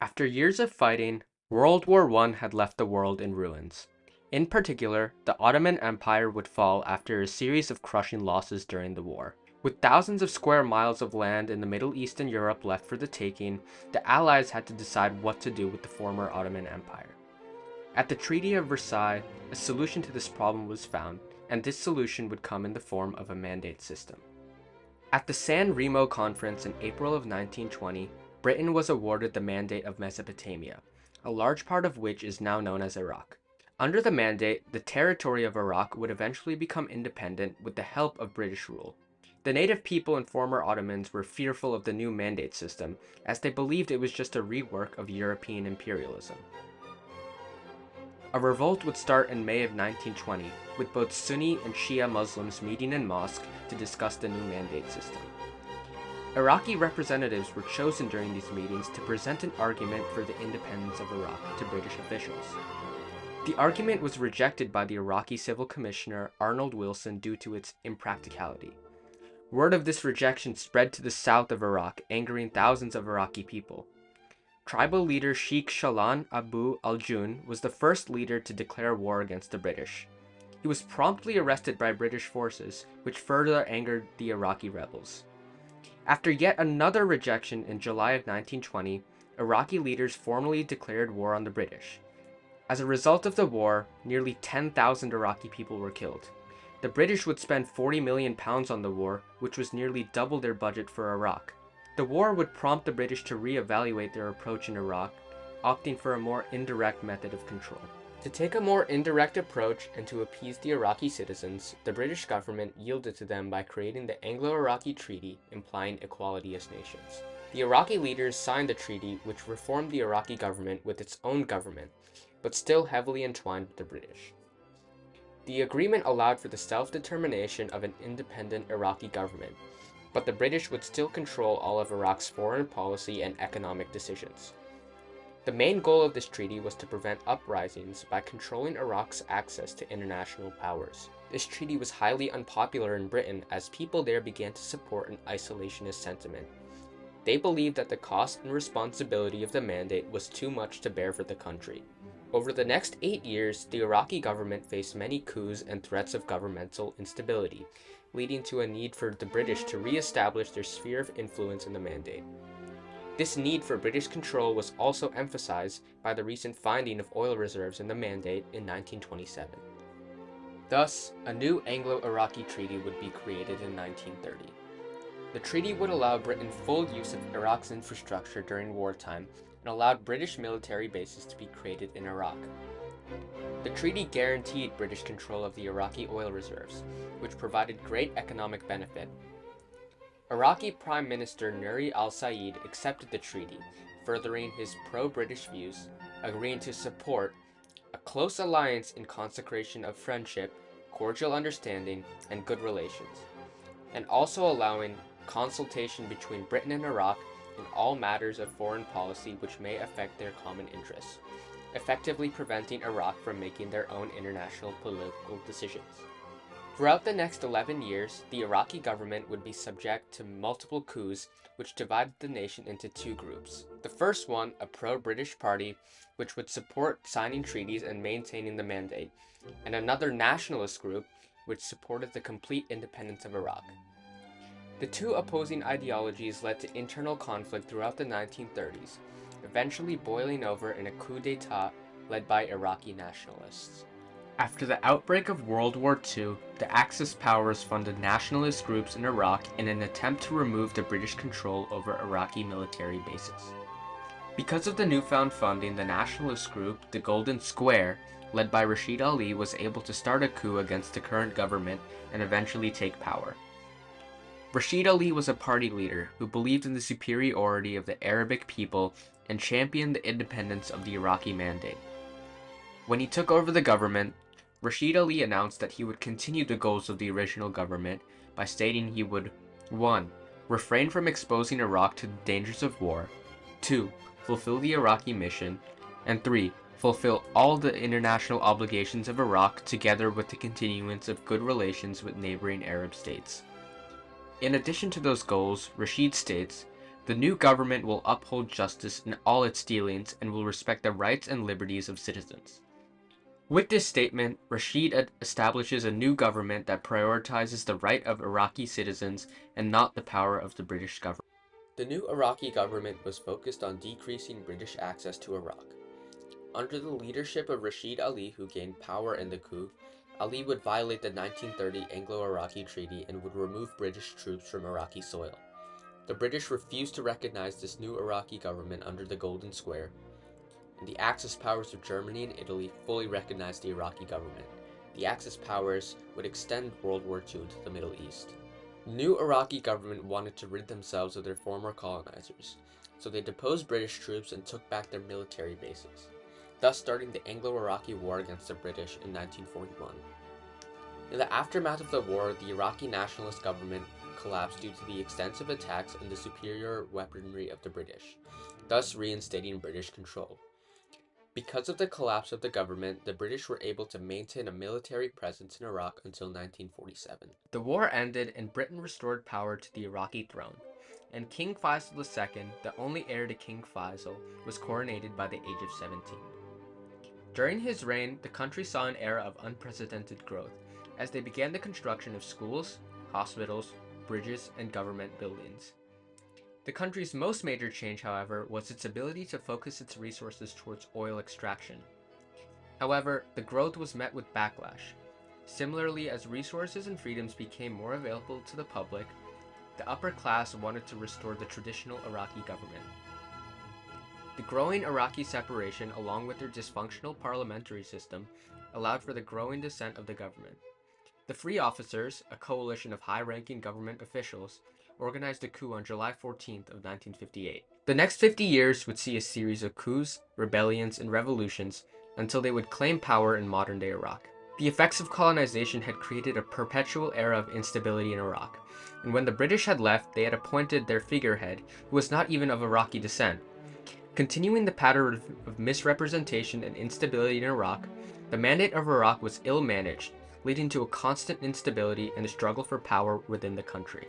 After years of fighting, World War I had left the world in ruins. In particular, the Ottoman Empire would fall after a series of crushing losses during the war. With thousands of square miles of land in the Middle East and Europe left for the taking, the Allies had to decide what to do with the former Ottoman Empire. At the Treaty of Versailles, a solution to this problem was found, and this solution would come in the form of a mandate system. At the San Remo Conference in April of 1920, Britain was awarded the Mandate of Mesopotamia, a large part of which is now known as Iraq. Under the mandate, the territory of Iraq would eventually become independent with the help of British rule. The native people and former Ottomans were fearful of the new mandate system, as they believed it was just a rework of European imperialism. A revolt would start in May of 1920, with both Sunni and Shia Muslims meeting in mosque to discuss the new mandate system. Iraqi representatives were chosen during these meetings to present an argument for the independence of Iraq to British officials. The argument was rejected by the Iraqi Civil Commissioner Arnold Wilson due to its impracticality. Word of this rejection spread to the south of Iraq, angering thousands of Iraqi people. Tribal leader Sheikh Shalan Abu al-Jun was the first leader to declare war against the British. He was promptly arrested by British forces, which further angered the Iraqi rebels. After yet another rejection in July of 1920, Iraqi leaders formally declared war on the British. As a result of the war, nearly 10,000 Iraqi people were killed. The British would spend £40 million on the war, which was nearly double their budget for Iraq. The war would prompt the British to re-evaluate their approach in Iraq, opting for a more indirect method of control. To take a more indirect approach and to appease the Iraqi citizens, the British government yielded to them by creating the Anglo-Iraqi Treaty, implying equality as nations. The Iraqi leaders signed the treaty, which reformed the Iraqi government with its own government, but still heavily entwined with the British. The agreement allowed for the self-determination of an independent Iraqi government, but the British would still control all of Iraq's foreign policy and economic decisions. The main goal of this treaty was to prevent uprisings by controlling Iraq's access to international powers. This treaty was highly unpopular in Britain as people there began to support an isolationist sentiment. They believed that the cost and responsibility of the mandate was too much to bear for the country. Over the next 8 years, the Iraqi government faced many coups and threats of governmental instability, leading to a need for the British to re-establish their sphere of influence in the mandate. This need for British control was also emphasized by the recent finding of oil reserves in the mandate in 1927. Thus, a new Anglo-Iraqi treaty would be created in 1930. The treaty would allow Britain full use of Iraq's infrastructure during wartime and allowed British military bases to be created in Iraq. The treaty guaranteed British control of the Iraqi oil reserves, which provided great economic benefit. Iraqi Prime Minister Nuri al-Said accepted the treaty, furthering his pro-British views, agreeing to support a close alliance in consecration of friendship, cordial understanding, and good relations, and also allowing consultation between Britain and Iraq in all matters of foreign policy which may affect their common interests, effectively preventing Iraq from making their own international political decisions. Throughout the next 11 years, the Iraqi government would be subject to multiple coups which divided the nation into two groups. The first one, a pro-British party, which would support signing treaties and maintaining the mandate, and another nationalist group, which supported the complete independence of Iraq. The two opposing ideologies led to internal conflict throughout the 1930s, eventually boiling over in a coup d'etat led by Iraqi nationalists. After the outbreak of World War II, the Axis powers funded nationalist groups in Iraq in an attempt to remove the British control over Iraqi military bases. Because of the newfound funding, the nationalist group, the Golden Square, led by Rashid Ali, was able to start a coup against the current government and eventually take power. Rashid Ali was a party leader who believed in the superiority of the Arabic people and championed the independence of the Iraqi mandate. When he took over the government, Rashid Ali announced that he would continue the goals of the original government by stating he would 1. Refrain from exposing Iraq to the dangers of war, 2. Fulfill the Iraqi mission, and 3. Fulfill all the international obligations of Iraq together with the continuance of good relations with neighboring Arab states. In addition to those goals, Rashid states, The new government will uphold justice in all its dealings and will respect the rights and liberties of citizens. With this statement, Rashid establishes a new government that prioritizes the right of Iraqi citizens and not the power of the British government. The new Iraqi government was focused on decreasing British access to Iraq. Under the leadership of Rashid Ali, who gained power in the coup, Ali would violate the 1930 Anglo-Iraqi Treaty and would remove British troops from Iraqi soil. The British refused to recognize this new Iraqi government under the Golden Square, and the Axis powers of Germany and Italy fully recognized the Iraqi government. The Axis powers would extend World War II to the Middle East. The new Iraqi government wanted to rid themselves of their former colonizers, so they deposed British troops and took back their military bases, thus starting the Anglo-Iraqi War against the British in 1941. In the aftermath of the war, the Iraqi nationalist government collapsed due to the extensive attacks and the superior weaponry of the British, thus reinstating British control. Because of the collapse of the government, the British were able to maintain a military presence in Iraq until 1947. The war ended and Britain restored power to the Iraqi throne, and King Faisal II, the only heir to King Faisal, was coronated by the age of 17. During his reign, the country saw an era of unprecedented growth, as they began the construction of schools, hospitals, bridges, and government buildings. The country's most major change, however, was its ability to focus its resources towards oil extraction. However, the growth was met with backlash. Similarly, as resources and freedoms became more available to the public, the upper class wanted to restore the traditional Iraqi government. The growing Iraqi separation, along with their dysfunctional parliamentary system, allowed for the growing dissent of the government. The Free Officers, a coalition of high-ranking government officials, organized a coup on July 14th of 1958. The next 50 years would see a series of coups, rebellions, and revolutions until they would claim power in modern-day Iraq. The effects of colonization had created a perpetual era of instability in Iraq, and when the British had left, they had appointed their figurehead, who was not even of Iraqi descent. Continuing the pattern of misrepresentation and instability in Iraq, the Mandate of Iraq was ill-managed, leading to a constant instability and a struggle for power within the country.